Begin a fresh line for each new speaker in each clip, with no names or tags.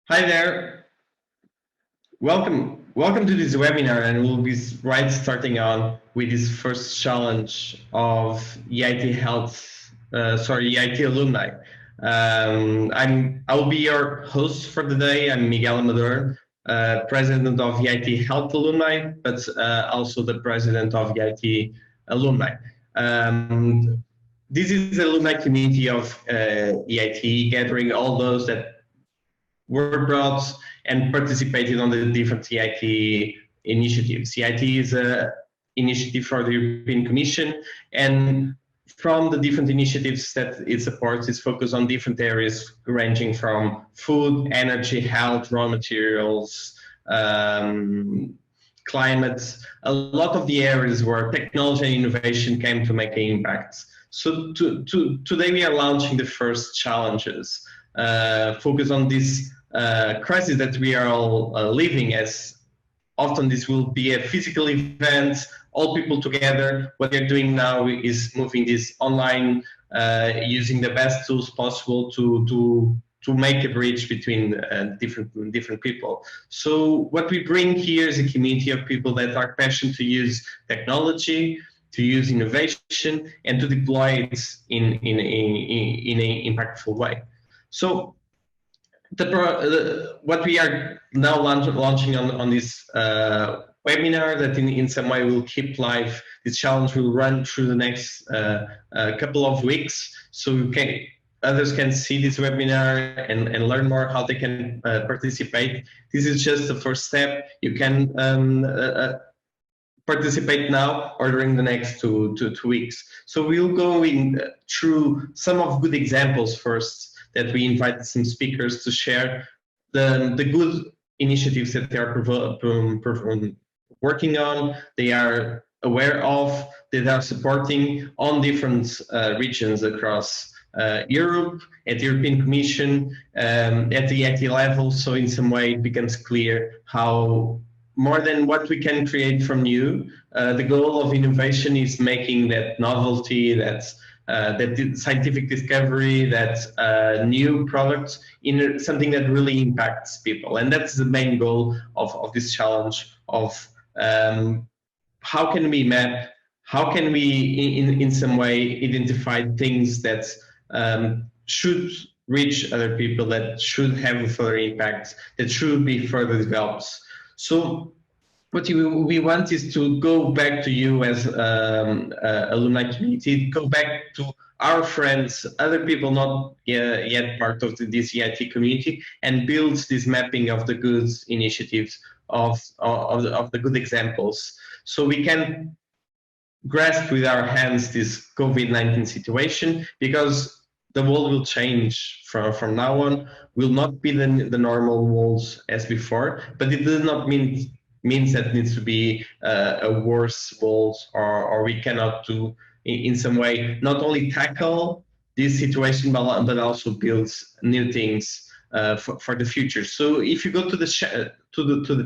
Hi there. Welcome to this webinar, and we'll be starting on with this first challenge of EIT EIT Alumni. I'll be your host for the day. I'm Miguel Amador, president of EIT Health Alumni, but also the president of EIT Alumni. This is the alumni community of EIT, gathering all those that were brought and participated on the different EIT initiatives. EIT is an initiative for the European Commission, and from the different initiatives that it supports, it's focused on different areas ranging from food, energy, health, raw materials, climate, a lot of the areas where technology and innovation came to make an impact. So today we are launching the first challenges, focus on this crisis that we are all living, as often this will be a physical event, all people together. What they're doing now is moving this online, using the best tools possible to make a bridge between different people. So what we bring here is a community of people that are passionate to use technology, to use innovation, and to deploy it in an impactful way. So what we are now launching on this webinar, that in some way will keep live. This challenge will run through the next couple of weeks, so others can see this webinar and learn more how they can participate. This is just the first step. You can participate now or during the next two weeks. So we'll go through some of good examples first, that we invited some speakers to share the good initiatives that they are working on, they are aware of, that are supporting on different regions across Europe, at the European Commission, at the EIT level. So in some way it becomes clear how, more than what we can create from new, the goal of innovation is making that novelty, that scientific discovery, that new products in something that really impacts people. And that's the main goal of this challenge of how can we map, how can we in some way identify things that should reach other people, that should have a further impact, that should be further developed. So what we want is to go back to you as alumni community, go back to our friends, other people not yet part of this EIT community, and build this mapping of the good initiatives, of the good examples, so we can grasp with our hands this COVID-19 situation, because the world will change from now on, will not be the normal world as before, but it does not means that it needs to be a worse world, or we cannot do in some way not only tackle this situation but also build new things for the future. So if you go to the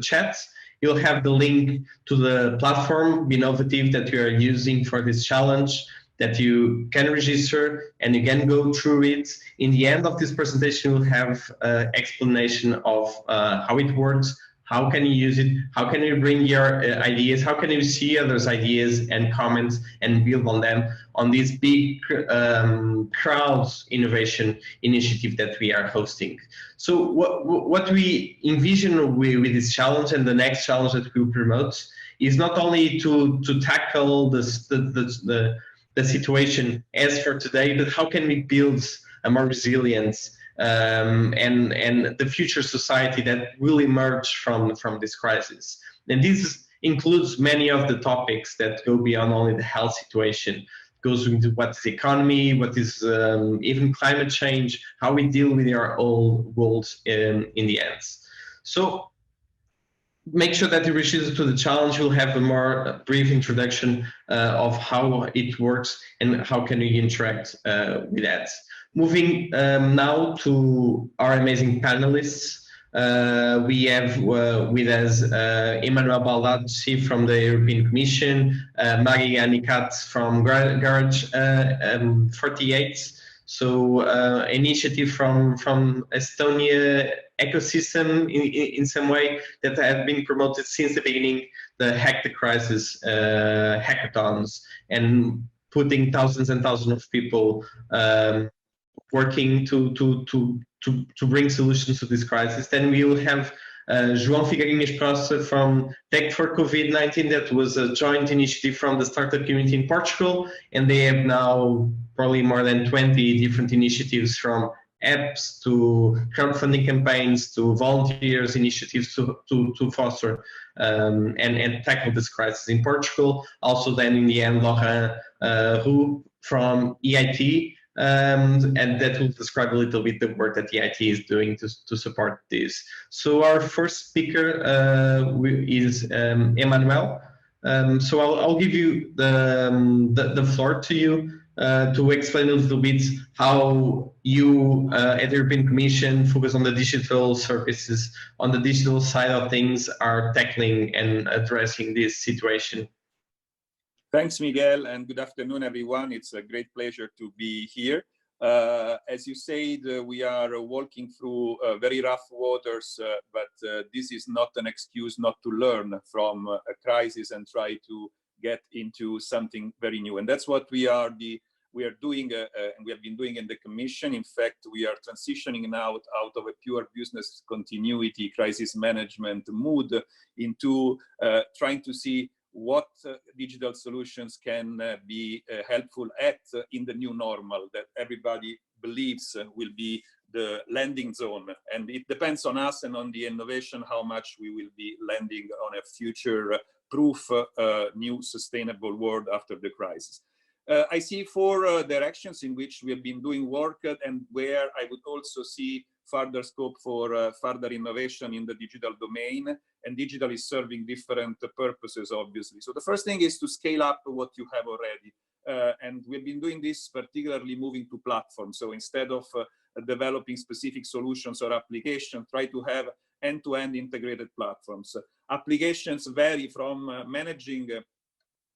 chat, you'll have the link to the platform Be-novative that we are using for this challenge, that you can register and you can go through it. In the end of this presentation, we'll have explanation of how it works, how can you use it, how can you bring your ideas, how can you see others' ideas and comments and build on them on this big crowd innovation initiative that we are hosting. So what we envision with this challenge, and the next challenge that we promote, is not only to tackle the situation as for today, but how can we build a more resilient and the future society that will emerge from this crisis. And this includes many of the topics that go beyond only the health situation. It goes into what's the economy, what is even climate change, how we deal with our old world in the end. So make sure that you register to the challenge. You'll have a more brief introduction of how it works and how can you interact with that. Moving now to our amazing panelists. We have with us Emmanuel Baldacci from the European Commission, Maggie Anikat from Garage 48. So initiative from Estonia ecosystem in some way that have been promoted since the beginning, the Hack the Crisis hackathons, and putting thousands and thousands of people working to bring solutions to this crisis. Then we will have João Figueirinhas Costa from Tech for COVID-19. That was a joint initiative from the startup community in Portugal, and they have now probably more than 20 different initiatives, from apps to crowdfunding campaigns to volunteers initiatives to foster and tackle this crisis in Portugal. Also then in the end, Laurent Roux from EIT, and that will describe a little bit the work that the EIT is doing to support this. So our first speaker is Emmanuel. So I'll give you the floor to you to explain a little bit how you at the European Commission focus on the digital services, on the digital side of things, are tackling and addressing this situation.
Thanks, Miguel, and good afternoon, everyone. It's a great pleasure to be here. As you said, we are walking through very rough waters, but this is not an excuse not to learn from a crisis and try to get into something very new. And that's what we are doing, and we have been doing in the Commission. In fact, we are transitioning now out of a pure business continuity crisis management mood into trying to see what digital solutions can be helpful at in the new normal that everybody believes will be the landing zone. And it depends on us and on the innovation how much we will be landing on a future-proof, new sustainable world after the crisis. I see four directions in which we have been doing work, and where I would also see further scope for further innovation in the digital domain, and digital is serving different purposes, obviously. So the first thing is to scale up what you have already. And we've been doing this particularly moving to platforms. So instead of developing specific solutions or applications, try to have end-to-end integrated platforms. Applications vary from managing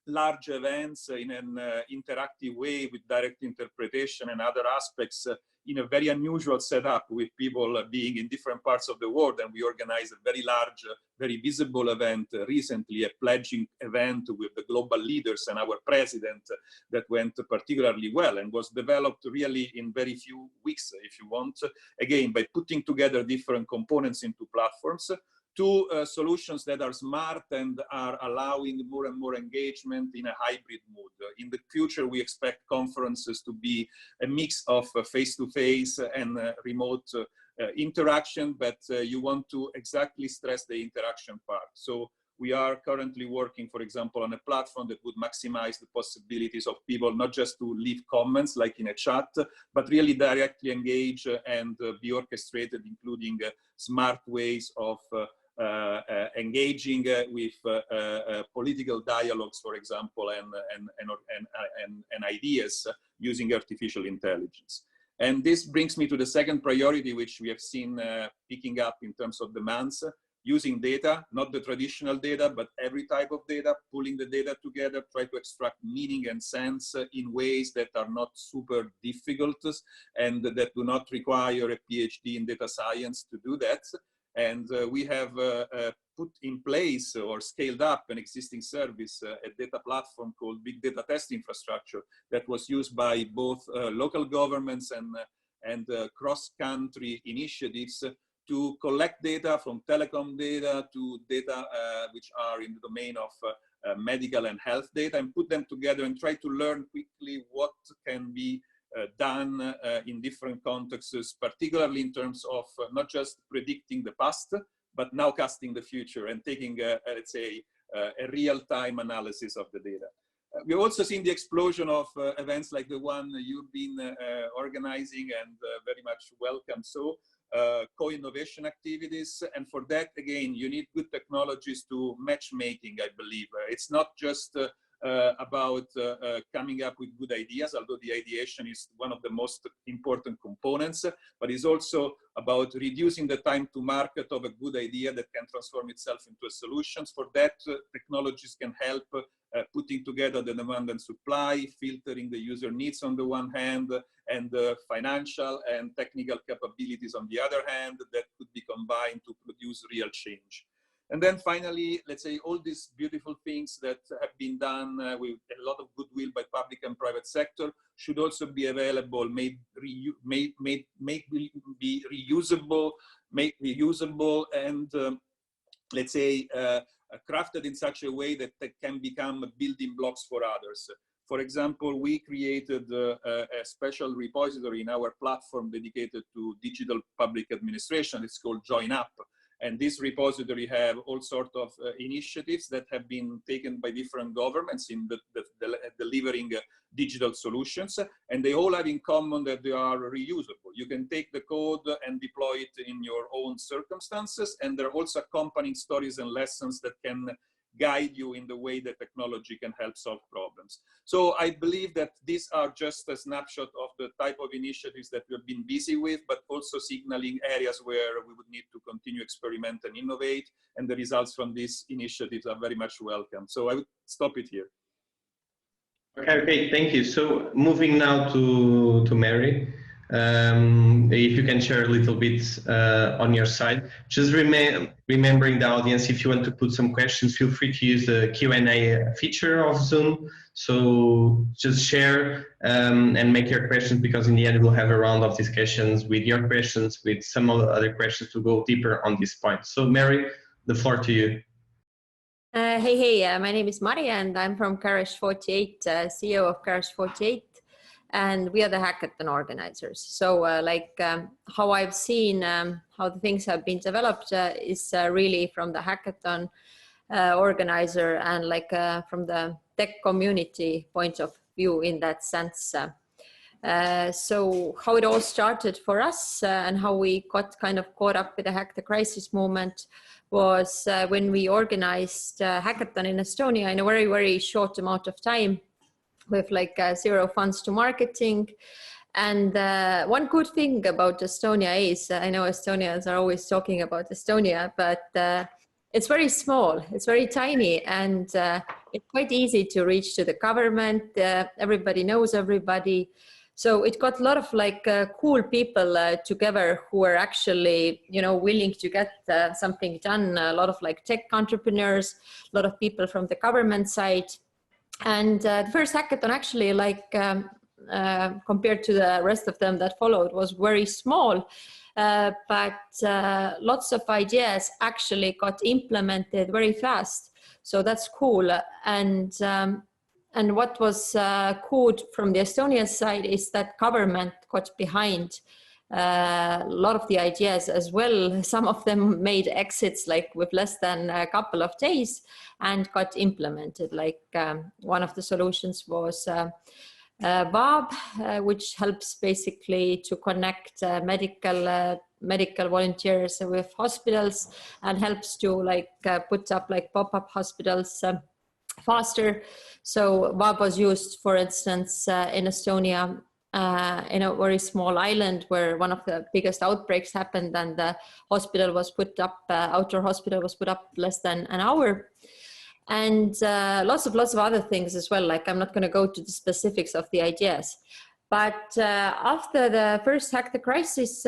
large events in an interactive way with direct interpretation and other aspects in a very unusual setup with people being in different parts of the world. And we organized a very large, very visible event recently, a pledging event with the global leaders and our president that went particularly well and was developed really in very few weeks, if you want, again, by putting together different components into platforms. Two solutions that are smart and are allowing more and more engagement in a hybrid mode. In the future, we expect conferences to be a mix of face-to-face and remote interaction, but you want to exactly stress the interaction part. So we are currently working, for example, on a platform that would maximize the possibilities of people not just to leave comments like in a chat, but really directly engage and be orchestrated, including smart ways of engaging with political dialogues, for example, and ideas using artificial intelligence. And this brings me to the second priority, which we have seen picking up in terms of demands, using data, not the traditional data, but every type of data, pulling the data together, try to extract meaning and sense in ways that are not super difficult and that do not require a PhD in data science to do that. And we have put in place or scaled up an existing service, a data platform called Big Data Test Infrastructure that was used by both local governments and cross-country initiatives to collect data from telecom data to data which are in the domain of medical and health data, and put them together and try to learn quickly what can be done in different contexts, particularly in terms of not just predicting the past, but now casting the future and taking, let's say, a real-time analysis of the data. We've also seen the explosion of events like the one you've been organizing, and very much welcome. So co-innovation activities, and for that, again, you need good technologies to matchmaking, I believe. It's not just about coming up with good ideas, although the ideation is one of the most important components, but it's also about reducing the time to market of a good idea that can transform itself into a solution. For that, technologies can help putting together the demand and supply, filtering the user needs on the one hand, and financial and technical capabilities on the other hand that could be combined to produce real change. And then finally, let's say all these beautiful things that have been done with a lot of goodwill by public and private sector should also be available, be reusable, and let's say crafted in such a way that they can become building blocks for others. For example, we created a special repository in our platform dedicated to digital public administration. It's called Join Up. And this repository have all sorts of initiatives that have been taken by different governments in delivering digital solutions. And they all have in common that they are reusable. You can take the code and deploy it in your own circumstances. And there are also accompanying stories and lessons that can guide you in the way that technology can help solve problems. So I believe that these are just a snapshot of the type of initiatives that we've been busy with, but also signaling areas where we would need to continue experiment and innovate. And the results from these initiatives are very much welcome. So I would stop it here.
Okay, thank you. So moving now to Mary. If you can share a little bit on your side. Just remembering the audience, if you want to put some questions, feel free to use the Q&A feature of Zoom. So just share and make your questions, because in the end we'll have a round of discussions with your questions, with some other questions to go deeper on this point. So Mary, the floor to you.
Hey, my name is Mari and I'm from Garage 48, CEO of Garage 48. And we are the hackathon organizers. So how I've seen how the things have been developed is really from the hackathon organizer and from the tech community point of view in that sense. So how it all started for us and how we got kind of caught up with the Hack the Crisis movement was when we organized a hackathon in Estonia in a very, very short amount of time, with zero funds to marketing. And one good thing about Estonia is, I know Estonians are always talking about Estonia, but it's very small, it's very tiny, and it's quite easy to reach to the government. Everybody knows everybody. So it got a lot of cool people together who are actually, willing to get something done. A lot of tech entrepreneurs, a lot of people from the government side. And the first hackathon actually, compared to the rest of them that followed, was very small, but lots of ideas actually got implemented very fast. So that's cool. And what was cool from the Estonian side is that government got behind a lot of the ideas as well. Some of them made exits with less than a couple of days and got implemented. One of the solutions was VAB, which helps basically to connect medical volunteers with hospitals and helps to put up pop-up hospitals faster. So VAB was used, for instance, in Estonia, in a very small island where one of the biggest outbreaks happened, and the hospital was put up, outdoor hospital was put up less than an hour. And lots of other things as well. I'm not going to go to the specifics of the ideas, but after the first Hack the Crisis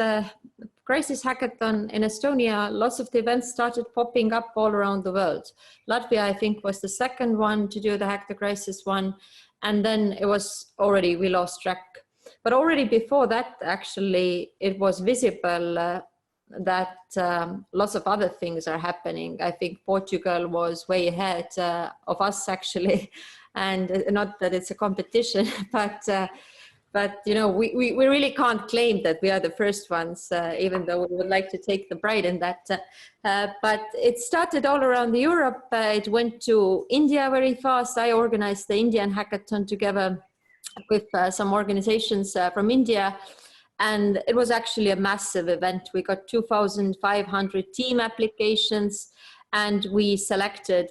hackathon in Estonia, lots of the events started popping up all around the world. Latvia, I think, was the second one to do the Hack the Crisis one. And then it was already, we lost track. But already before that, actually, it was visible that lots of other things are happening. I think Portugal was way ahead of us, actually. And not that it's a competition, but we really can't claim that we are the first ones, even though we would like to take the pride in that. But it started all around Europe. It went to India very fast. I organized the Indian hackathon together with some organizations from India. And it was actually a massive event. We got 2,500 team applications. And we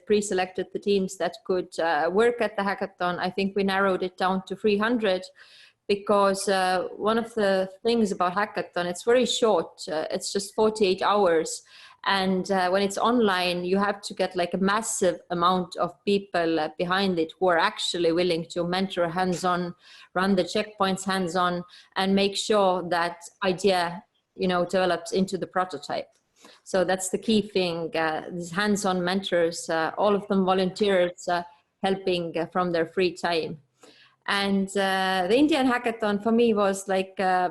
pre-selected the teams that could work at the hackathon. I think we narrowed it down to 300 because one of the things about hackathon, it's very short. It's just 48 hours. And when it's online, you have to get like a massive amount of people behind it who are actually willing to mentor hands-on, run the checkpoints hands-on, and make sure that idea, develops into the prototype. So that's the key thing. These hands-on mentors, all of them volunteers, helping from their free time. And the Indian hackathon for me was like, I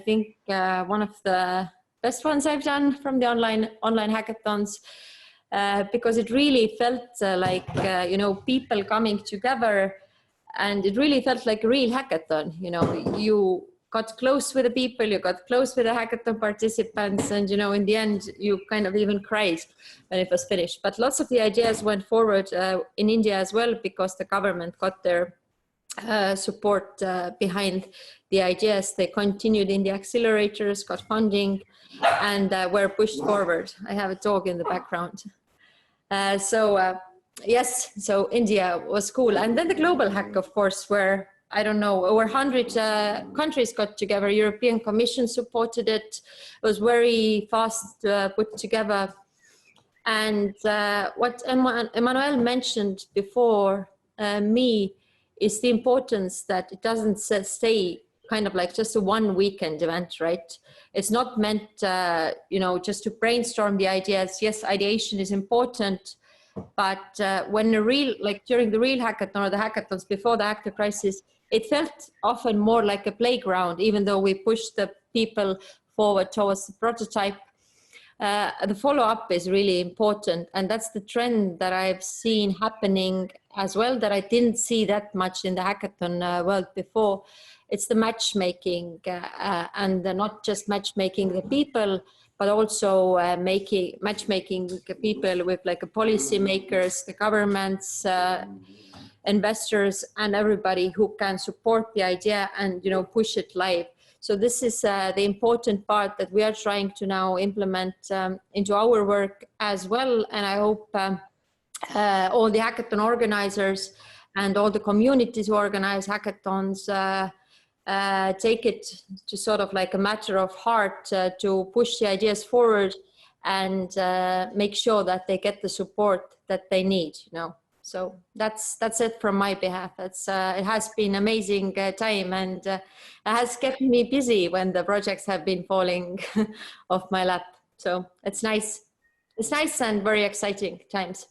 think one of the best ones I've done from the online hackathons, because it really felt like, people coming together, and it really felt like a real hackathon. You got close with the people, you got close with the hackathon participants, and, in the end, you kind of even cried when it was finished. But lots of the ideas went forward in India as well, because the government got their support behind the ideas. They continued in the accelerators, got funding, and were pushed forward. I have a dog in the background. Yes, so India was cool. And then the global hack, of course, where, I don't know, over 100 countries got together. European Commission supported it. It was very fast put together. And what Emmanuel mentioned before me is the importance that it doesn't stay kind of like just a one weekend event, right? It's not meant, just to brainstorm the ideas. Yes, ideation is important, but when during the real hackathon or the hackathons before the hacker crisis, it felt often more like a playground, even though we pushed the people forward towards the prototype. The follow-up is really important, and that's the trend that I've seen happening as well, that I didn't see that much in the hackathon world before. It's the matchmaking, and not just matchmaking the people, but also matchmaking people with like policy makers, the governments, investors, and everybody who can support the idea and push it live. So this is the important part that we are trying to now implement into our work as well. And I hope all the hackathon organizers and all the communities who organize hackathons take it to sort of like a matter of heart to push the ideas forward and make sure that they get the support that they need, So that's it from my behalf. It has been amazing time, and it has kept me busy when the projects have been falling off my lap. So it's nice. It's nice and very exciting times.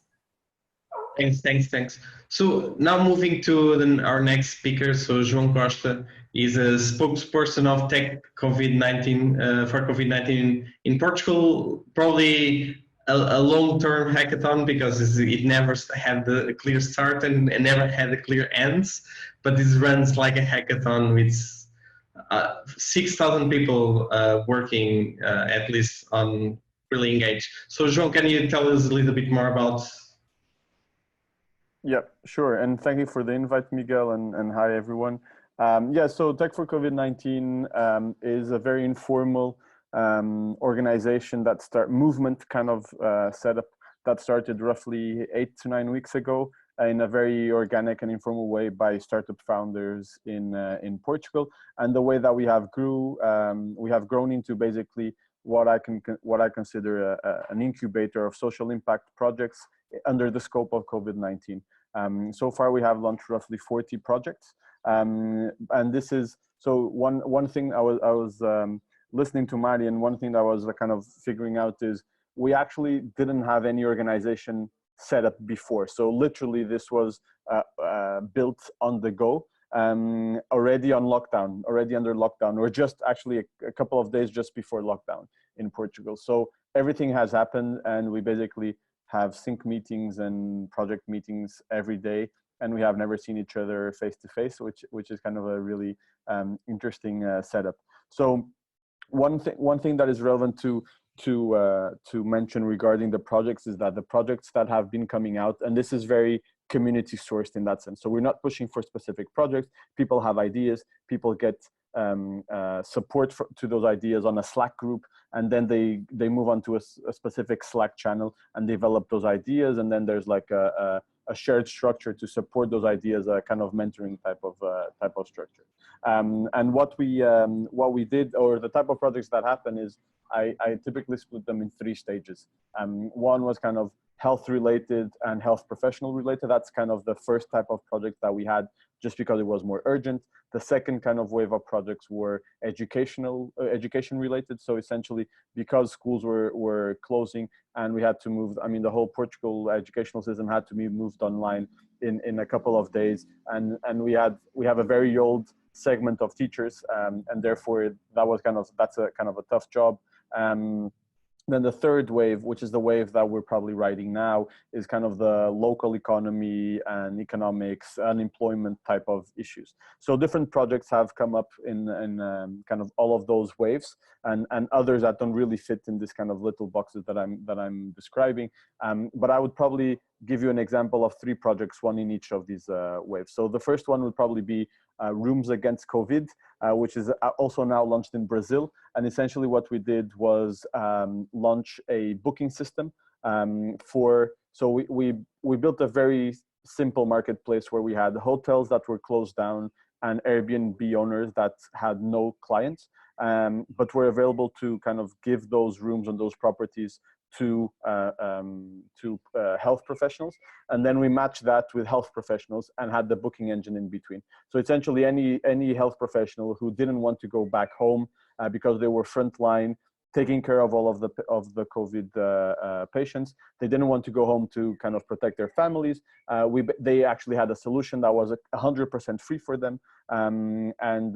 Thanks. So now moving to our next speaker. So João Costa is a spokesperson of Tech COVID-19 for COVID-19 in Portugal. Probably a long-term hackathon, because it never had a clear start and never had a clear ends, but this runs like a hackathon with 6,000 people working at least on really engaged. So João, can you tell us a little bit more about?
Yeah, sure. And thank you for the invite, Miguel, and hi, everyone. So Tech for COVID-19 is a very informal organization movement kind of setup that started roughly 8 to 9 weeks ago in a very organic and informal way by startup founders in Portugal. And the way that we have grown into basically what I consider an incubator of social impact projects under the scope of COVID-19. So far, we have launched roughly 40 projects, and this is one thing I was listening to Mari, and one thing that I was kind of figuring out is we actually didn't have any organization set up before. So literally, this was built on the go, already under lockdown, or just actually a couple of days just before lockdown in Portugal. So everything has happened, and we basically have sync meetings and project meetings every day, and we have never seen each other face to face, which is kind of a really interesting setup. So one thing that is relevant to mention regarding the projects is that the projects that have been coming out, and this is very community sourced in that sense. So we're not pushing for specific projects. People have ideas. People get support to those ideas on a Slack group, and then they move on to a specific Slack channel and develop those ideas, and then there's like a shared structure to support those ideas, a kind of mentoring type of structure. And what we did, or the type of projects that happen, is I typically split them in 3 stages. One was kind of health related and health professional related. That's kind of the first type of project that we had, just because it was more urgent. The second kind of wave of projects were education related. So essentially, because schools were closing and we had to move, I mean, the whole Portugal educational system had to be moved online in a couple of days. And we have a very old segment of teachers, and therefore that's a kind of a tough job. Then the third wave, which is the wave that we're probably riding now, is kind of the local economy and economics, unemployment type of issues. So different projects have come up in kind of all of those waves, and others that don't really fit in this kind of little boxes that I'm describing. But I would probably give you an example of 3 projects, one in each of these waves. So the first one would probably be Rooms Against COVID, which is also now launched in Brazil. And essentially what we did was launch a booking system so we built a very simple marketplace where we had hotels that were closed down and Airbnb owners that had no clients, but were available to kind of give those rooms and those properties to health professionals, and then we matched that with health professionals and had the booking engine in between. So essentially, any health professional who didn't want to go back home because they were frontline taking care of all of the COVID patients, they didn't want to go home to kind of protect their families. They actually had a solution that was 100% free for them, and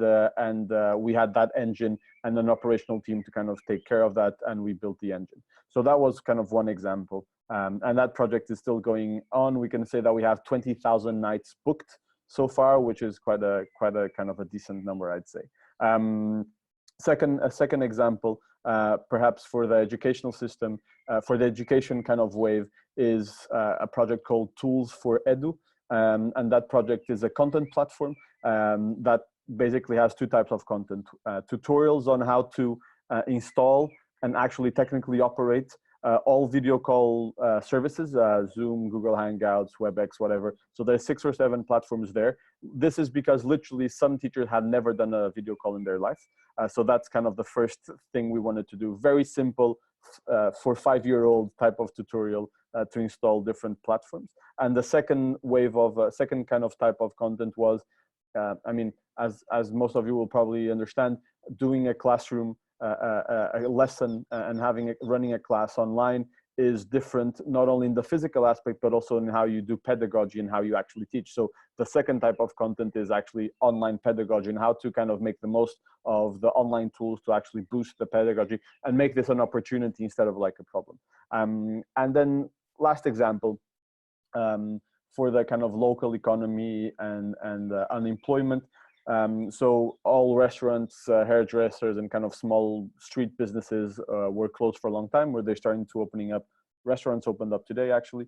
we had that engine and an operational team to kind of take care of that, and we built the engine. So that was kind of one example, and that project is still going on. We can say that we have 20,000 nights booked so far, which is quite a kind of a decent number, I'd say. A second example, perhaps for the educational system, for the education kind of wave, is a project called Tools for Edu, and that project is a content platform that basically has 2 types of content: tutorials on how to install and actually technically operate all video call services, Zoom, Google Hangouts, WebEx, whatever. So there's 6 or 7 platforms there. This is because literally some teachers had never done a video call in their life. So that's kind of the first thing we wanted to do. Very simple for 5-year-old type of tutorial to install different platforms. And the second wave of second kind of type of content was, I mean, as most of you will probably understand, doing a classroom a lesson and running a class online is different, not only in the physical aspect, but also in how you do pedagogy and how you actually teach. So the second type of content is actually online pedagogy and how to kind of make the most of the online tools to actually boost the pedagogy and make this an opportunity instead of like a problem. And then last example, for the kind of local economy and unemployment. So all restaurants, hairdressers, and kind of small street businesses were closed for a long time, where they're starting to opening up. Restaurants opened up today, actually.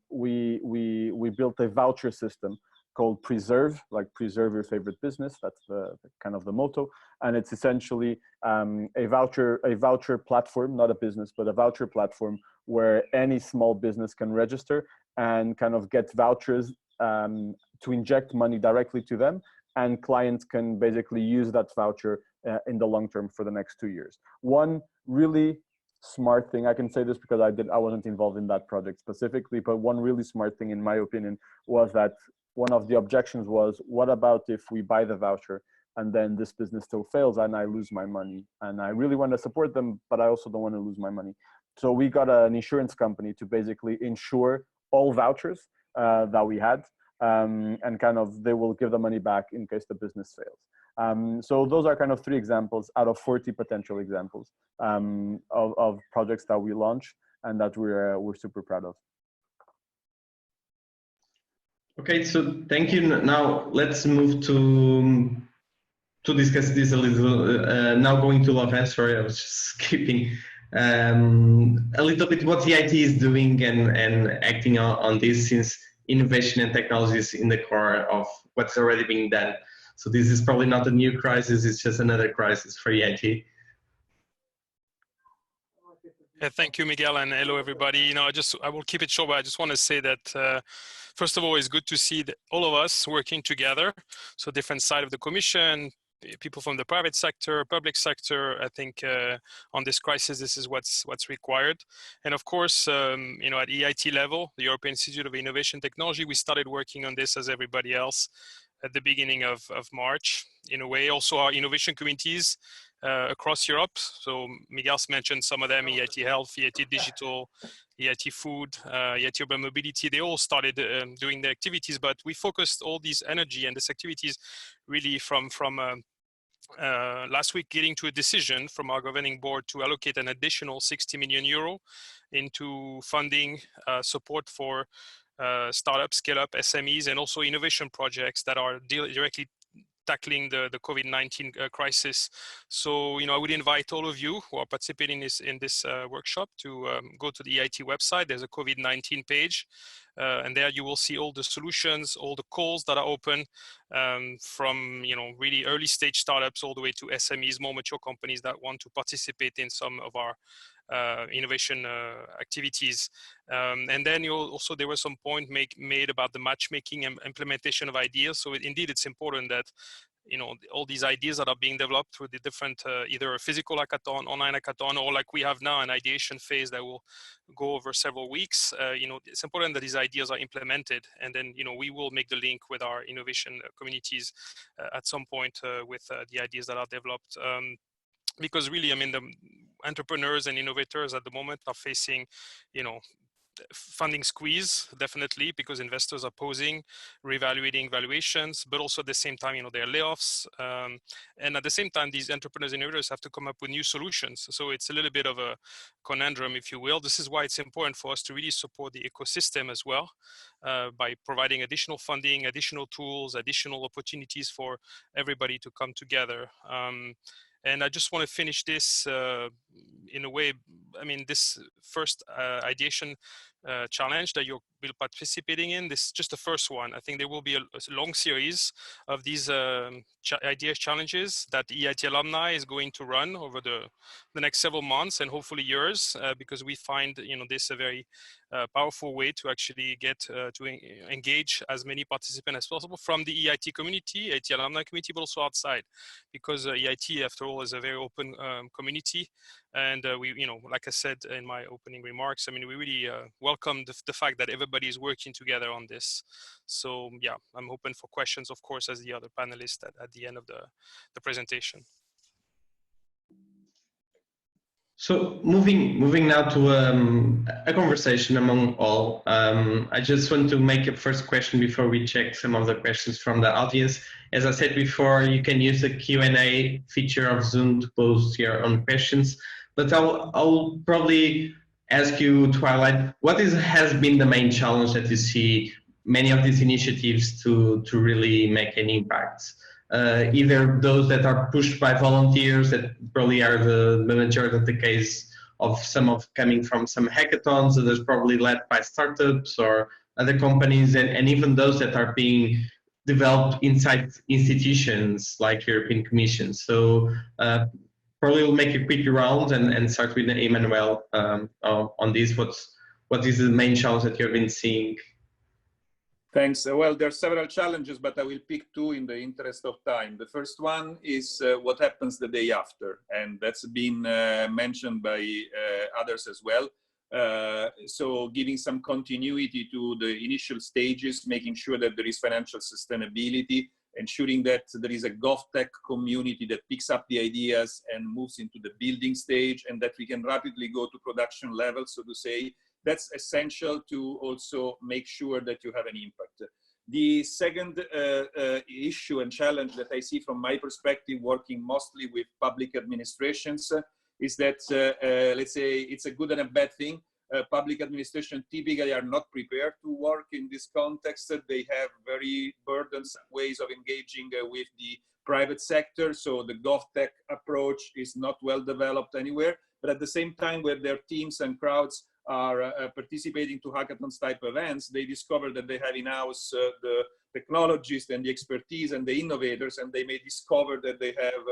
We built a voucher system called Preserve, like preserve your favorite business. That's the kind of the motto. And it's essentially a voucher platform, not a business, but a voucher platform where any small business can register and kind of get vouchers to inject money directly to them, and clients can basically use that voucher in the long term for the next 2 years. One really smart thing, I can say this because I wasn't involved in that project specifically, but one really smart thing in my opinion was that one of the objections was, what about if we buy the voucher and then this business still fails and I lose my money? And I really want to support them, but I also don't want to lose my money. So we got an insurance company to basically insure all vouchers that we had, and kind of they will give the money back in case the business fails. So those are kind of 3 examples out of 40 potential examples of projects that we launch and that we're super proud of.
Okay, so thank you. Now let's move to discuss this a little. Now going to Laurent, sorry, I was just skipping a little bit what the EIT is doing and acting on this, since innovation and technology is in the core of what's already being done. So this is probably not a new crisis, it's just another crisis for EIT.
Yeah, thank you, Miguel, and hello, everybody. You know, I will keep it short, but I just want to say that, first of all, it's good to see that all of us working together. So different side of the commission, people from the private sector, public sector. I think on this crisis, this is what's required. And of course, you know, at EIT level, the European Institute of Innovation Technology, we started working on this as everybody else at the beginning of March. In a way, also our innovation communities across Europe. So Miguel's mentioned some of them: EIT Health, EIT Digital, EIT Food, EIT Urban Mobility. They all started doing their activities, but we focused all these energy and these activities really from last week, getting to a decision from our governing board to allocate an additional 60 million euro into funding support for startups, scale-up, SMEs, and also innovation projects that are directly tackling the COVID-19 crisis. So, you know, I would invite all of you who are participating in this workshop to go to the EIT website. There's a COVID-19 page, and there you will see all the solutions, all the calls that are open, from, you know, really early stage startups all the way to SMEs, more mature companies that want to participate in some of our innovation activities. And then there was some point made about the matchmaking and implementation of ideas. So indeed, it's important that, you know, all these ideas that are being developed through the different, either a physical hackathon, online hackathon, or like we have now an ideation phase that will go over several weeks. You know, it's important that these ideas are implemented, and then, you know, we will make the link with our innovation communities at some point with the ideas that are developed. Because really, I mean, the entrepreneurs and innovators at the moment are facing, you know, funding squeeze, definitely, because investors are pausing, reevaluating valuations, but also at the same time, you know, there are layoffs. And at the same time, these entrepreneurs and innovators have to come up with new solutions. So it's a little bit of a conundrum, if you will. This is why it's important for us to really support the ecosystem as well, by providing additional funding, additional tools, additional opportunities for everybody to come together. And I just want to finish this in a way. I mean, this first ideation challenge that you'll be participating in, this is just the first one. I think there will be a long series of these idea challenges that EIT Alumni is going to run over the next several months and hopefully years, because we find, you know, this a very powerful way to actually get to engage as many participants as possible from the EIT community, EIT Alumni community, but also outside, because EIT, after all, is a very open community. And we, you know, like I said in my opening remarks, I mean, we really welcome the fact that everybody is working together on this. So yeah, I'm open for questions, of course, as the other panelists at the end of the presentation.
So moving now to a conversation among all. I just want to make a first question before we check some of the questions from the audience. As I said before, you can use the Q&A feature of Zoom to pose your own questions, but I'll probably ask you to highlight what has been the main challenge that you see many of these initiatives to really make an impact. Either those that are pushed by volunteers, that probably are the majority of the case of coming from some hackathons, others probably led by startups or other companies, and even those that are being developed inside institutions like European Commission. So probably we'll make a quick round and start with Emmanuel on this. What is the main challenge that you've been seeing?
Thanks. Well, there are several challenges, but I will pick two in the interest of time. The first one is what happens the day after, and that's been mentioned by others as well. So giving some continuity to the initial stages, making sure that there is financial sustainability, ensuring that there is a GovTech community that picks up the ideas and moves into the building stage, and that we can rapidly go to production level, so to say. That's essential to also make sure that you have an impact. The second issue and challenge that I see from my perspective, working mostly with public administrations, is that, let's say, it's a good and a bad thing. Public administration typically are not prepared to work in this context. They have very burdensome ways of engaging with the private sector. So the GovTech approach is not well developed anywhere. But at the same time, where their teams and crowds are participating to hackathons type events, they discover that they have in-house the technologists and the expertise and the innovators, and they may discover that they have,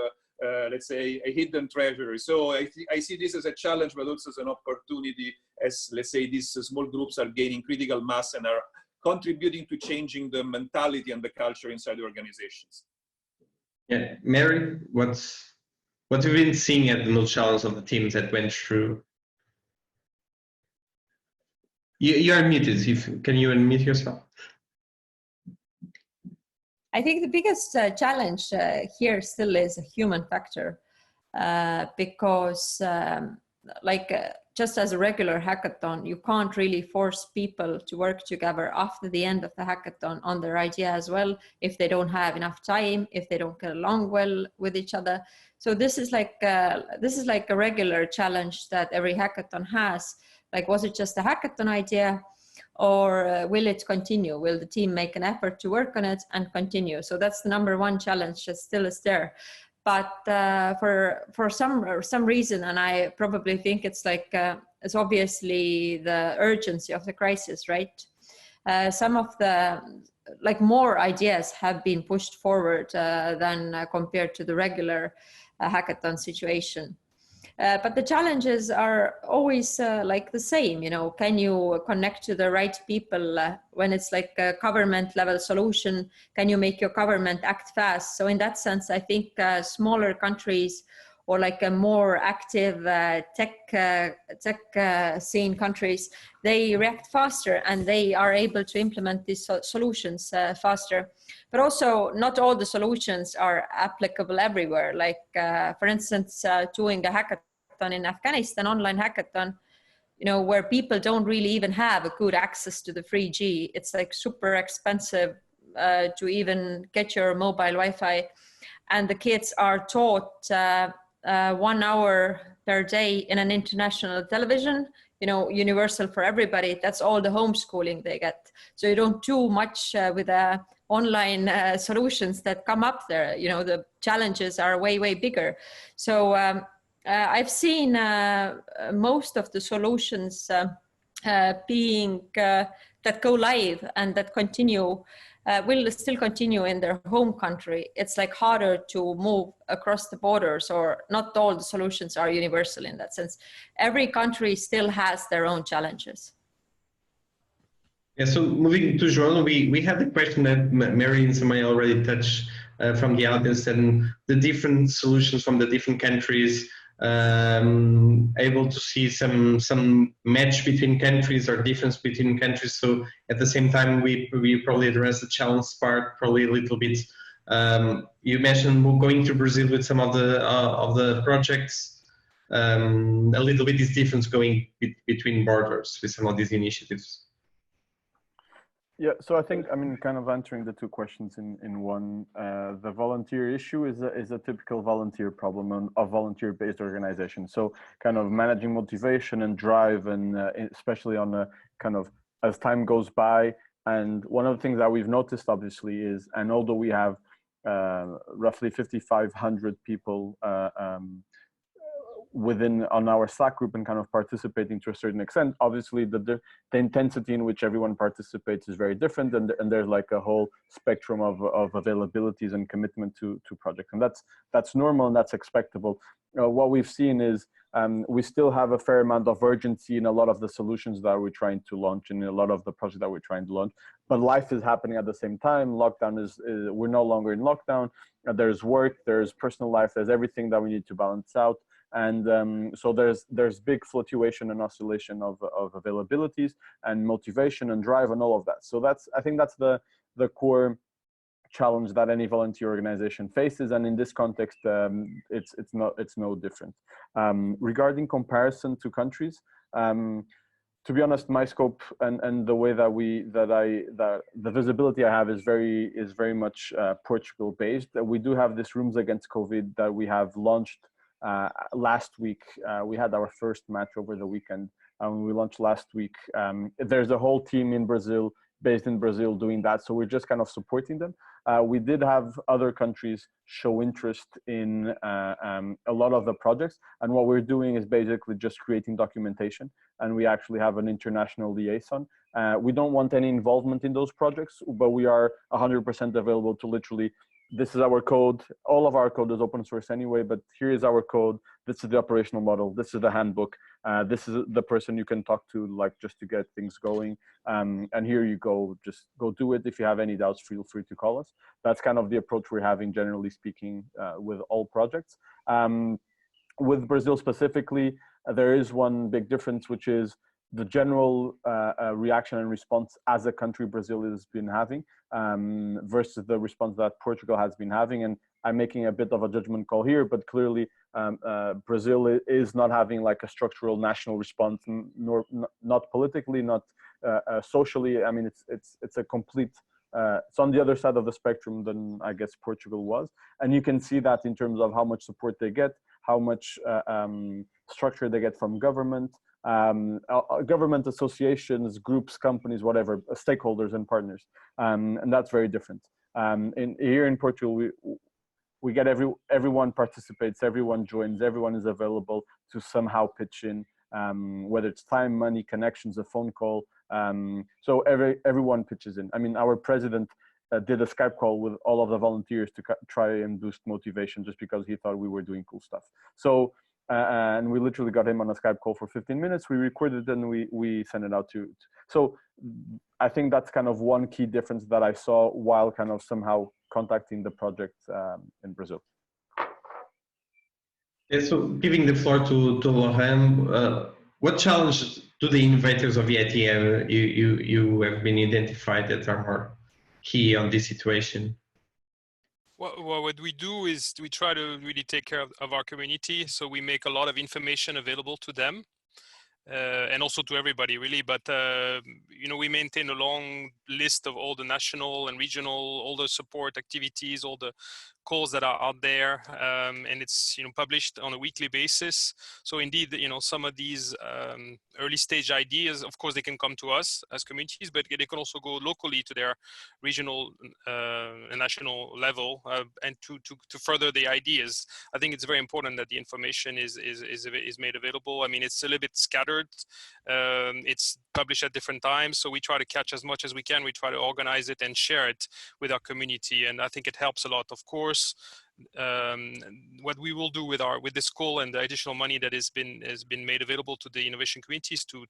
let's say, a hidden treasury. So I see this as a challenge, but also as an opportunity as, let's say, these small groups are gaining critical mass and are contributing to changing the mentality and the culture inside the organizations.
Yeah, Mary, what have you been seeing at the most challenge of the teams that went through? You're unmuted. Can you unmute yourself?
I think the biggest challenge here still is a human factor, because just as a regular hackathon, you can't really force people to work together after the end of the hackathon on their idea as well, if they don't have enough time, if they don't get along well with each other. So this is like a regular challenge that every hackathon has. Like, was it just a hackathon idea, or will it continue? Will the team make an effort to work on it and continue? So that's the #1 challenge that still is there. But for some reason, and I probably think it's it's obviously the urgency of the crisis, right? Some of the more ideas have been pushed forward than compared to the regular hackathon situation. But the challenges are always the same, can you connect to the right people when it's like a government level solution? Can you make your government act fast? So in that sense, I think smaller countries or a more active tech scene countries, they react faster and they are able to implement these solutions faster. But also not all the solutions are applicable everywhere. For instance, doing a hackathon in Afghanistan, online hackathon, where people don't really even have a good access to the 3G. It's super expensive to even get your mobile Wi-Fi. And the kids are taught 1 hour per day in an international television, universal for everybody. That's all the homeschooling they get. So you don't do much with online solutions that come up there. The challenges are way, way bigger. So I've seen most of the solutions being that go live and that continue will still continue in their home country. It's harder to move across the borders, or not all the solutions are universal in that sense. Every country still has their own challenges.
Yeah, so moving to João, we had the question that Mary and Samaya already touched from the audience, and the different solutions from the different countries, able to see some match between countries or difference between countries. So at the same time, we probably address the challenge part probably a little bit. You mentioned going to Brazil with some of the projects. A little bit is difference going between borders with some of these initiatives.
Yeah, so I think, kind of answering the two questions in one, the volunteer issue is a typical volunteer problem of volunteer-based organizations. So kind of managing motivation and drive, and especially on a kind of as time goes by. And one of the things that we've noticed, obviously, is, and although we have roughly 5,500 people on our Slack group and kind of participating to a certain extent, obviously the intensity in which everyone participates is very different, and there's a whole spectrum of availabilities and commitment to projects, and that's normal and that's expectable. What we've seen is we still have a fair amount of urgency in a lot of the solutions that we're trying to launch and in a lot of the projects that we're trying to launch, but life is happening at the same time. Lockdown we're no longer in lockdown. There's work, there's personal life, there's everything that we need to balance out. And so there's big fluctuation and oscillation of availabilities and motivation and drive and all of that. So I think that's the core challenge that any volunteer organization faces, and in this context, it's no different. Regarding comparison to countries, to be honest, my scope and the way that the visibility I have is very much Portugal based. We do have this Rooms Against COVID that we have launched last week. We had our first match over the weekend. We launched last week. There's a whole team in Brazil based in Brazil doing that. So we're just kind of supporting them. We did have other countries show interest in a lot of the projects. And what we're doing is basically just creating documentation. And we actually have an international liaison. We don't want any involvement in those projects, but we are 100% available to literally, this is our code. All of our code is open source anyway, but here is our code. This is the operational model. This is the handbook. This is the person you can talk to, like, just to get things going. And here you go, just go do it. If you have any doubts, feel free to call us. That's kind of the approach we're having, generally speaking, with all projects. With Brazil specifically, there is one big difference, which is the general reaction and response as a country Brazil has been having versus the response that Portugal has been having. And I'm making a bit of a judgment call here, but clearly Brazil is not having like a structural national response, nor not politically, not socially. I mean, it's a complete, it's on the other side of the spectrum than I guess Portugal was. And you can see that in terms of how much support they get, how much structure they get from government, government associations, groups, companies, whatever, stakeholders and partners. And that's very different. Here in Portugal, we get everyone participates, everyone joins, everyone is available to somehow pitch in, whether it's time, money, connections, a phone call. So everyone pitches in. I mean, our president did a Skype call with all of the volunteers to try and boost motivation just because he thought we were doing cool stuff. So, and we literally got him on a Skype call for 15 minutes. We recorded it and we sent it out to. So I think that's kind of one key difference that I saw while kind of somehow contacting the project in Brazil.
Yeah, so giving the floor to Laurent, what challenges do the innovators of EIT you have been identified that are more key on this situation?
Well, what we do is we try to really take care of our community. So we make a lot of information available to them and also to everybody really. But, you know, we maintain a long list of all the national and regional, all the support activities, all the calls that are out there, and it's, you know, published on a weekly basis. So indeed, you know, some of these early stage ideas, of course, they can come to us as communities, but they can also go locally to their regional and national level and to further the ideas. I think it's very important that the information is made available. I mean, it's a little bit scattered. It's published at different times, so we try to catch as much as we can. We try to organize it and share it with our community, and I think it helps a lot. Of course, what we will do with this call and the additional money that has been made available to the innovation communities to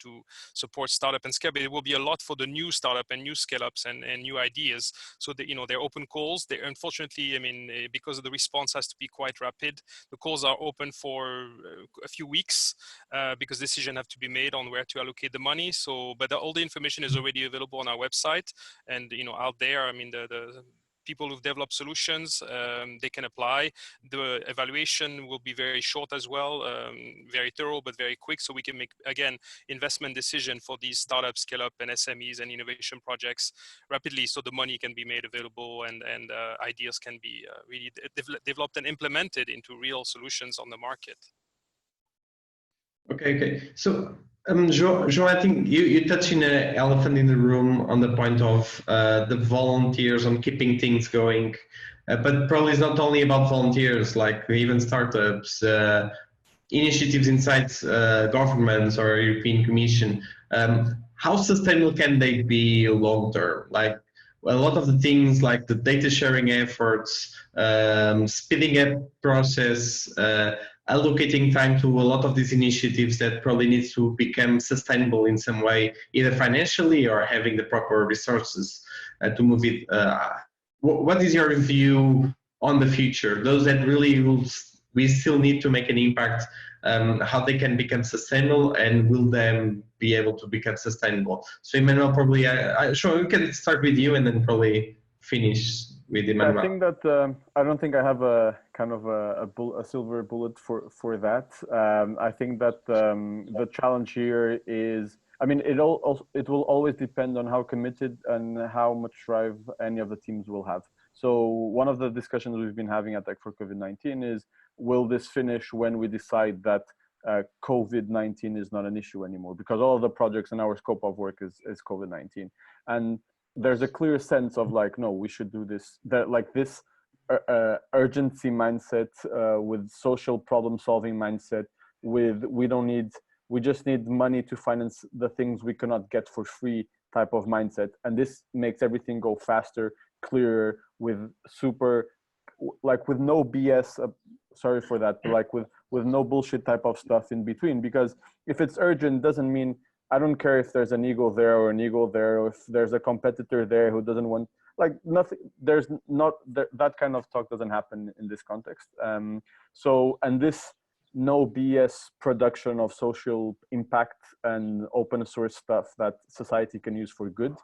support startup and scale, it will be a lot for the new startup and new scale-ups and new ideas. So that, you know, they're open calls. They unfortunately, I mean, because of the response has to be quite rapid, the calls are open for a few weeks because decisions have to be made on where to allocate the money. So, but all the information is already available on our website, and, you know, out there, I mean, the people who've developed solutions, they can apply. The evaluation will be very short as well, very thorough, but very quick. So we can make, again, investment decision for these startups, scale up and SMEs and innovation projects rapidly. So the money can be made available and ideas can be really developed and implemented into real solutions on the market.
Okay. So, João, I think you touched in an elephant in the room on the point of the volunteers on keeping things going, but probably it's not only about volunteers, like even startups, initiatives inside governments or European Commission. How sustainable can they be long term? Like a lot of the things like the data sharing efforts, speeding up process, allocating time to a lot of these initiatives that probably needs to become sustainable in some way, either financially or having the proper resources to move it. What is your view on the future? Those that really we still need to make an impact, how they can become sustainable, and will them be able to become sustainable? So Emmanuel, probably, sure, we can start with you and then probably finish with Emmanuel.
I think that I don't think I have a kind of a silver bullet for that. I think that the challenge here is, I mean, it will always depend on how committed and how much drive any of the teams will have. So one of the discussions we've been having at Tech for COVID-19 is, will this finish when we decide that COVID-19 is not an issue anymore? Because all of the projects in our scope of work is COVID-19. And there's a clear sense of like, no, we should do this, that like this urgency mindset, with social problem solving mindset, with we just need money to finance the things we cannot get for free type of mindset. And this makes everything go faster, clearer, with super, like with no BS, sorry for that, but like with no bullshit type of stuff in between. Because if it's urgent, doesn't mean, I don't care if there's an ego there or an ego there, or if there's a competitor there who doesn't want, like nothing, there's not, that kind of talk doesn't happen in this context. So, and this no BS production of social impact and open source stuff that society can use for good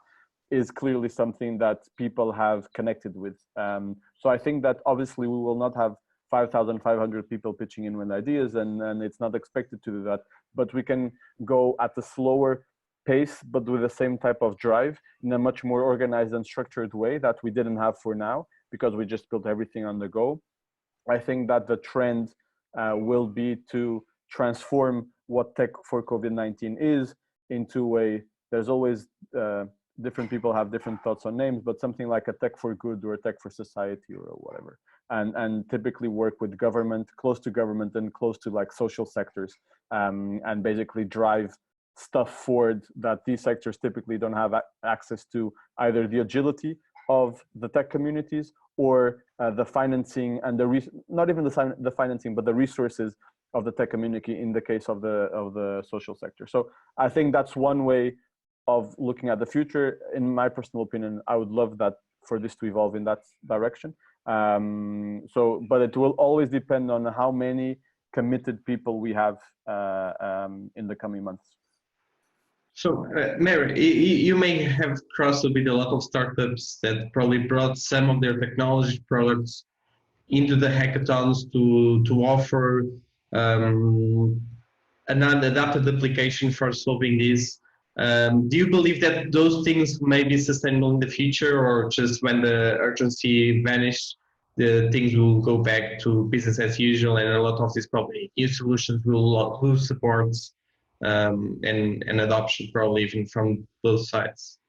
is clearly something that people have connected with. So I think that obviously we will not have 5,500 people pitching in with ideas, and it's not expected to do that, but we can go at a slower pace, but with the same type of drive in a much more organized and structured way that we didn't have for now, because we just built everything on the go. I think that the trend will be to transform what tech for COVID-19 is into a, there's always different people have different thoughts on names, but something like a tech for good or a tech for society or whatever. And typically work with government, close to government and close to like social sectors, and basically drive stuff forward that these sectors typically don't have access to, either the agility of the tech communities or the financing and not even the financing, but the resources of the tech community in the case of the social sector. So I think that's one way of looking at the future. In my personal opinion, I would love that for this to evolve in that direction. So, but it will always depend on how many committed people we have in the coming months.
So, Mary, you may have crossed with a lot of startups that probably brought some of their technology products into the hackathons to offer an adapted application for solving this. Do you believe that those things may be sustainable in the future, or just when the urgency vanishes, the things will go back to business as usual, and a lot of these probably new solutions will lose support and adoption probably even from both sides?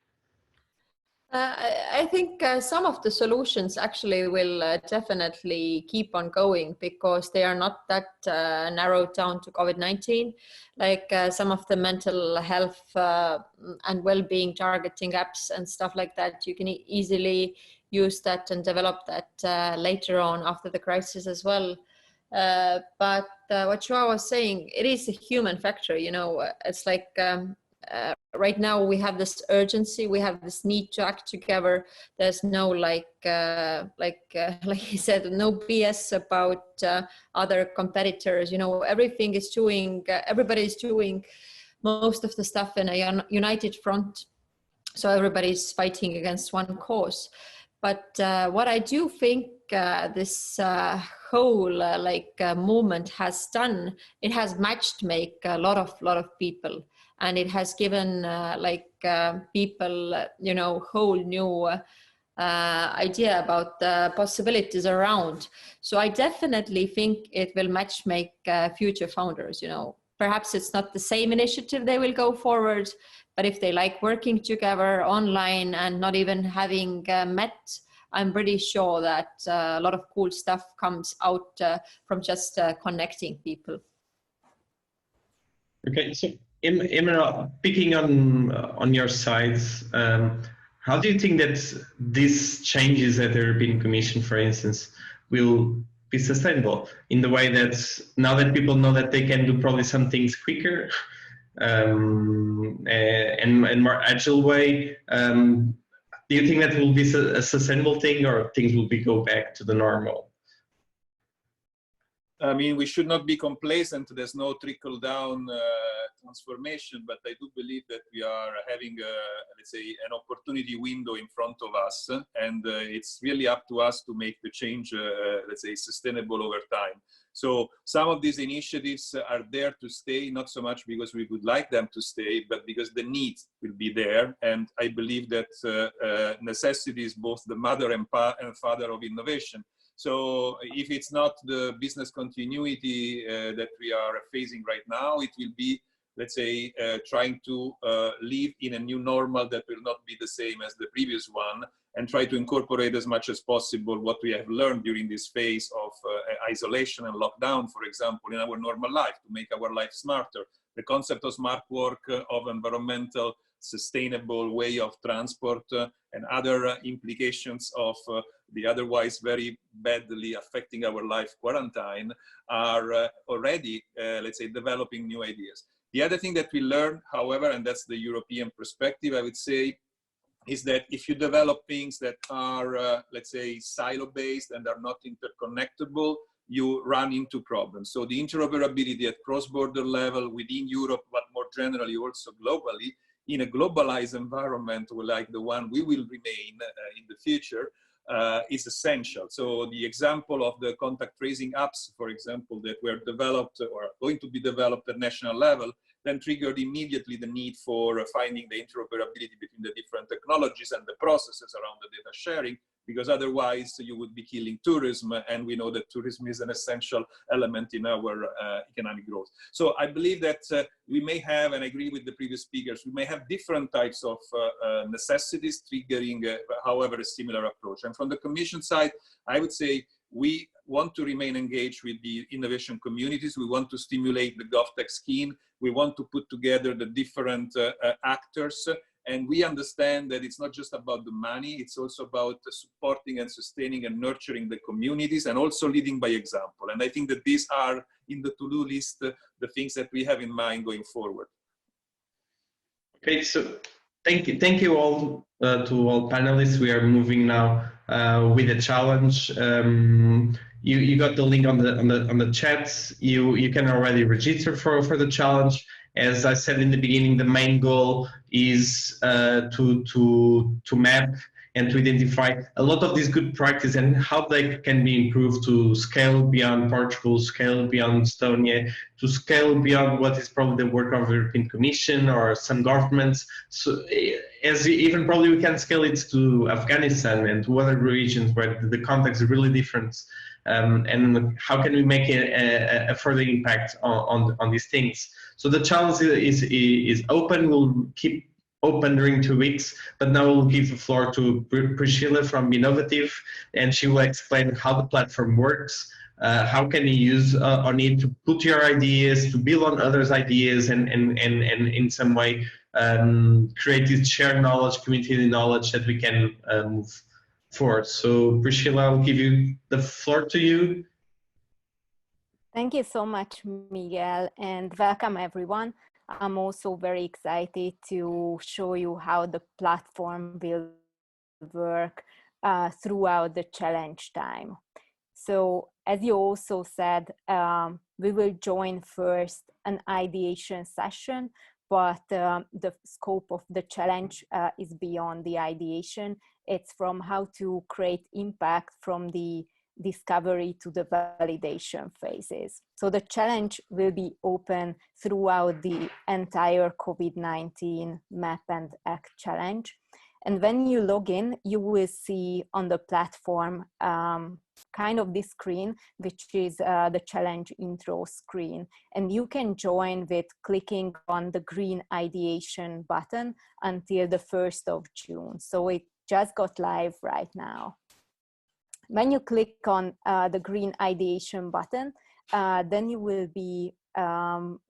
I think some of the solutions actually will definitely keep on going, because they are not that narrowed down to COVID-19. Like some of the mental health and well-being targeting apps and stuff like that, you can easily use that and develop that later on after the crisis as well. But what Joao was saying, it is a human factor, you know. It's like right now we have this urgency, we have this need to act together. There's no like he said, no BS about other competitors. You know, everybody is doing most of the stuff in a united front, so everybody's fighting against one cause. But what I do think this whole movement has done, it has matched make a lot of people, and it has given people you know, whole new idea about the possibilities around. So I definitely think it will match make future founders. You know, perhaps it's not the same initiative they will go forward, but if they like working together online and not even having met, I'm pretty sure that a lot of cool stuff comes out from just connecting people.
Okay, so Imran, picking on your sides, how do you think that these changes at the European Commission, for instance, will be sustainable in the way that now that people know that they can do probably some things quicker and more agile way? Do you think that will be a sustainable thing, or things will go back to the normal?
I mean, we should not be complacent. There's no trickle-down transformation, but I do believe that we are having, let's say, an opportunity window in front of us, and it's really up to us to make the change, let's say, sustainable over time. So some of these initiatives are there to stay, not so much because we would like them to stay, but because the need will be there. And I believe that necessity is both the mother and father of innovation. So if it's not the business continuity that we are facing right now, it will be let's say, trying to live in a new normal that will not be the same as the previous one, and try to incorporate as much as possible what we have learned during this phase of isolation and lockdown, for example, in our normal life, to make our life smarter. The concept of smart work, of environmental, sustainable way of transport, and other implications of the otherwise very badly affecting our life quarantine are already, let's say, developing new ideas. The other thing that we learn, however, and that's the European perspective, I would say, is that if you develop things that are, let's say, silo-based and are not interconnectable, you run into problems. So the interoperability at cross-border level within Europe, but more generally also globally, in a globalized environment like the one we will remain in the future, is essential. So the example of the contact tracing apps, for example, that were developed or are going to be developed at national level, then triggered immediately the need for finding the interoperability between the different technologies and the processes around the data sharing, because otherwise you would be killing tourism, and we know that tourism is an essential element in our economic growth. So I believe that we may have, and I agree with the previous speakers, we may have different types of necessities triggering, however, a similar approach. And from the Commission side, I would say we want to remain engaged with the innovation communities. We want to stimulate the GovTech scheme. We want to put together the different actors. And we understand that it's not just about the money, it's also about supporting and sustaining and nurturing the communities, and also leading by example. And I think that these are in the to-do list, the things that we have in mind going forward.
Okay, so thank you all to all panelists. We are moving now with a challenge. You got the link on the chat. You can already register for the challenge. As I said in the beginning, the main goal is to map and to identify a lot of these good practices and how they can be improved to scale beyond Portugal, scale beyond Estonia, to scale beyond what is probably the work of the European Commission or some governments. So, as even probably we can scale it to Afghanistan and to other regions where the context is really different. And how can we make a further impact on these things? So the challenge is open. We'll keep open during 2 weeks, but now we'll give the floor to Priscilla from Be-novative, and she will explain how the platform works, how can you use on it to put your ideas, to build on others' ideas, and in some way create this shared knowledge, community knowledge that we can move forward. So Priscilla, I'll give you the floor to you.
Thank you so much, Miguel, and welcome everyone. I'm also very excited to show you how the platform will work throughout the challenge time. So as you also said, we will join first an ideation session, but the scope of the challenge is beyond the ideation. It's from how to create impact from the discovery to the validation phases. So the challenge will be open throughout the entire COVID-19 Map and Act challenge. And when you log in, you will see on the platform kind of this screen, which is the challenge intro screen. And you can join with clicking on the green ideation button until the 1st of June. So it just got live right now. When you click on the green ideation button, then you will be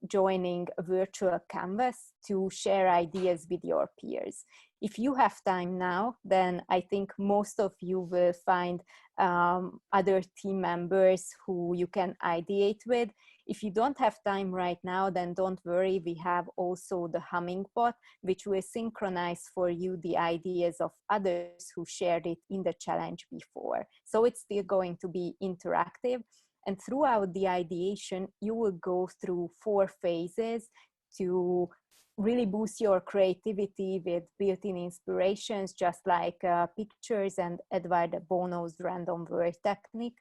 joining a virtual canvas to share ideas with your peers. If you have time now, then I think most of you will find other team members who you can ideate with. If you don't have time right now, then don't worry. We have also the humming bot, which will synchronize for you the ideas of others who shared it in the challenge before. So it's still going to be interactive. And throughout the ideation, you will go through 4 phases to really boost your creativity with built-in inspirations, just like pictures and Edward Bono's random word technique,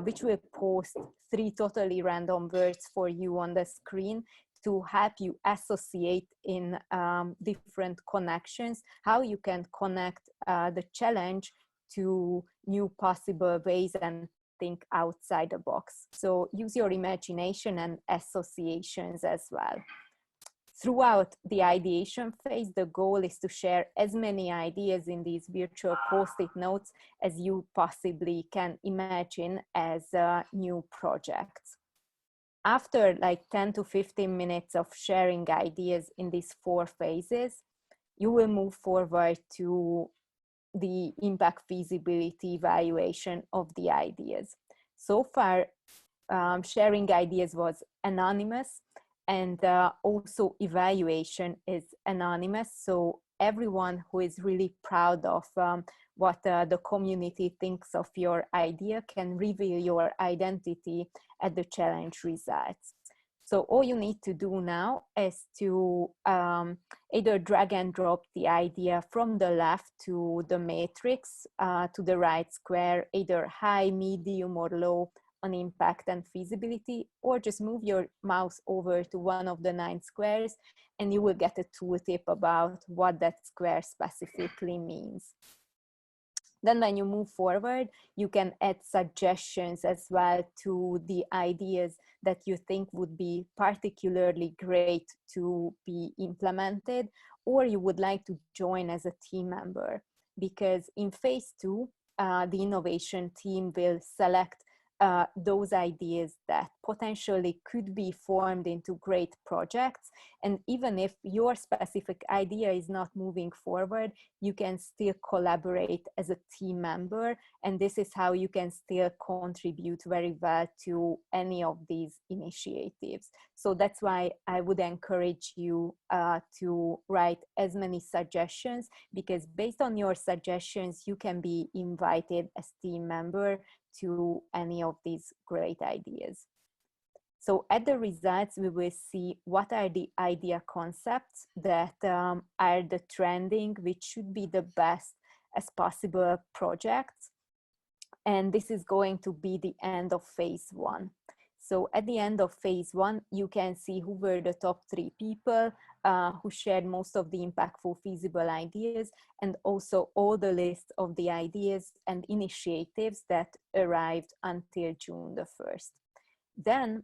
which will post 3 totally random words for you on the screen to help you associate in different connections, how you can connect the challenge to new possible ways and think outside the box. So use your imagination and associations as well. Throughout the ideation phase, the goal is to share as many ideas in these virtual post-it notes as you possibly can imagine as new projects. After like 10 to 15 minutes of sharing ideas in these 4 phases, you will move forward to the impact feasibility evaluation of the ideas. So far, sharing ideas was anonymous, and also evaluation is anonymous. So everyone who is really proud of what the community thinks of your idea can reveal your identity at the challenge results. So all you need to do now is to either drag and drop the idea from the left to the matrix, to the right square, either high, medium, or low on impact and feasibility, or just move your mouse over to one of the 9 squares and you will get a tooltip about what that square specifically means. Then when you move forward, you can add suggestions as well to the ideas that you think would be particularly great to be implemented, or you would like to join as a team member. Because in phase 2, the innovation team will select those ideas that potentially could be formed into great projects. And even if your specific idea is not moving forward, you can still collaborate as a team member. And this is how you can still contribute very well to any of these initiatives. So that's why I would encourage you to write as many suggestions, because based on your suggestions, you can be invited as team member to any of these great ideas. So at the results, we will see what are the idea concepts that are the trending, which should be the best as possible projects. And this is going to be the end of phase 1. So at the end of phase 1, you can see who were the top 3 people who shared most of the impactful feasible ideas, and also all the lists of the ideas and initiatives that arrived until June the 1st. Then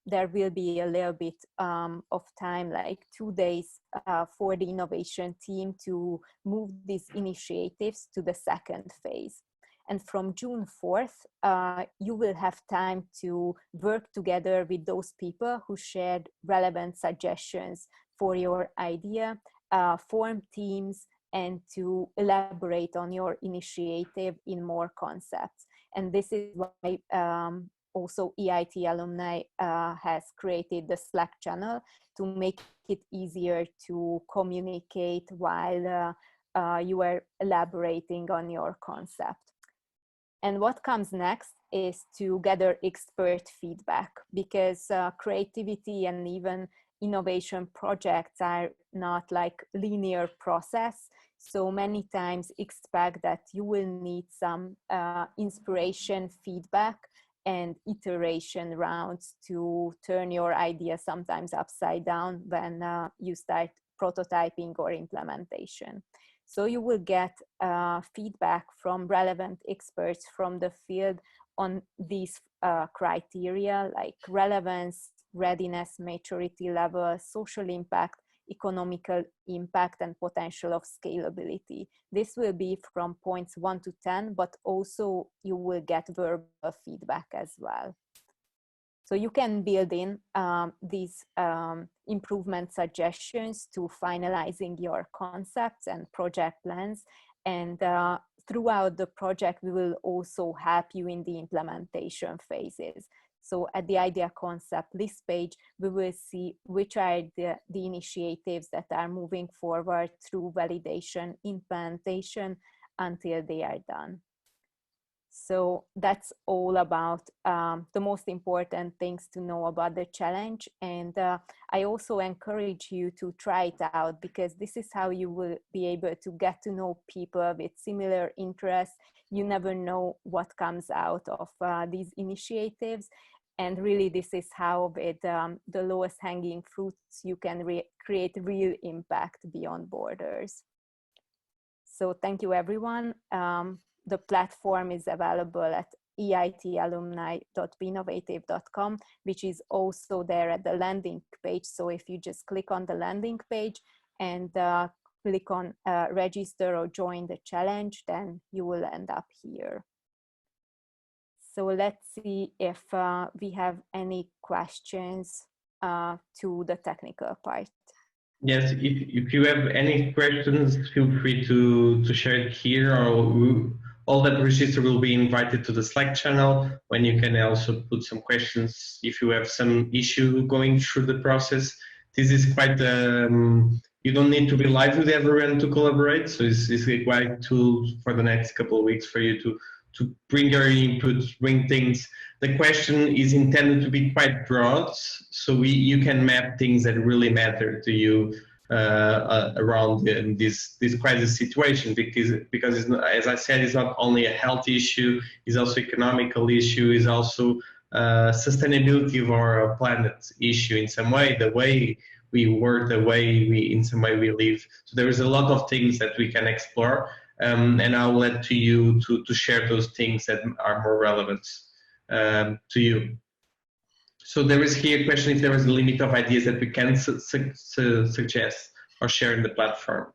there will be a little bit of time, like 2 days for the innovation team to move these initiatives to the 2nd phase. And from June 4th, you will have time to work together with those people who shared relevant suggestions for your idea, form teams, and to elaborate on your initiative in more concepts. And this is why also EIT Alumni has created the Slack channel to make it easier to communicate while you are elaborating on your concept. And what comes next is to gather expert feedback, because creativity and even innovation projects are not like linear process. So many times expect that you will need some inspiration, feedback, and iteration rounds to turn your idea sometimes upside down when you start prototyping or implementation. So you will get feedback from relevant experts from the field on these criteria like relevance, readiness, maturity level, social impact, economical impact, and potential of scalability. This will be from points 1 to 10, but also you will get verbal feedback as well. So you can build in these improvement suggestions to finalizing your concepts and project plans. And throughout the project, we will also help you in the implementation phases. So at the idea concept list page, we will see which are the initiatives that are moving forward through validation, implementation until they are done. So that's all about the most important things to know about the challenge. And I also encourage you to try it out, because this is how you will be able to get to know people with similar interests. You never know what comes out of these initiatives. And really, this is how with the lowest hanging fruits, you can create real impact beyond borders. So thank you, everyone. The platform is available at eitalumni.be-novative.com, which is also there at the landing page. So if you just click on the landing page and click on register or join the challenge, then you will end up here. So let's see if we have any questions to the technical part.
Yes, if you have any questions, feel free to share it here, or all that register will be invited to the Slack channel, when you can also put some questions if you have some issue going through the process. This is quite, you don't need to be live with everyone to collaborate, so it's a great tool for the next couple of weeks for you to bring your input, bring things. The question is intended to be quite broad, so you can map things that really matter to you around this crisis situation, because it's not, as I said, it's not only a health issue, it's also economical issue, it's also sustainability of our planet issue in some way, the way we work, the way in some way we live. So there is a lot of things that we can explore. And I'll let to you to share those things that are more relevant to you. So there is here a question if there is a limit of ideas that we can suggest or share in the platform.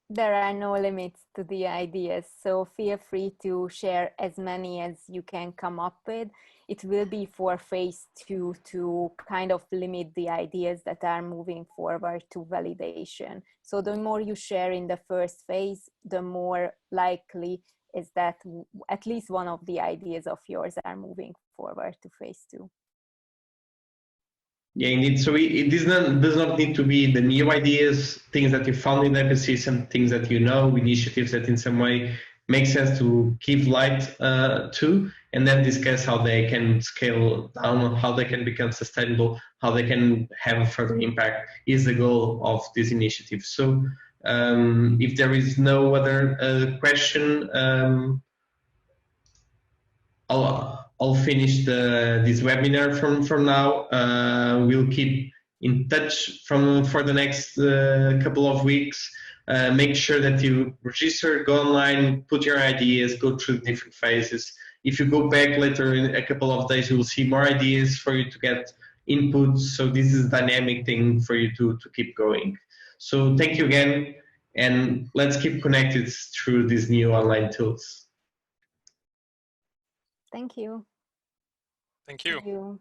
There are no limits to the ideas, so feel free to share as many as you can come up with. It will be for phase 2 to kind of limit the ideas that are moving forward to validation. So the more you share in the first phase, the more likely is that at least one of the ideas of yours are moving forward to phase 2.
Yeah, indeed. So it does not need to be the new ideas, things that you found in the ecosystem, things that you know, initiatives that in some way make sense to give light to, and then discuss how they can scale down, how they can become sustainable, how they can have a further impact is the goal of this initiative. So if there is no other question, I'll finish this webinar from now. We'll keep in touch for the next couple of weeks. Make sure that you register, go online, put your ideas, go through different phases. If you go back later in a couple of days, you will see more ideas for you to get input. So this is a dynamic thing for you to keep going. So thank you again, and let's keep connected through these new online tools.
Thank you.
Thank you.
Thank you.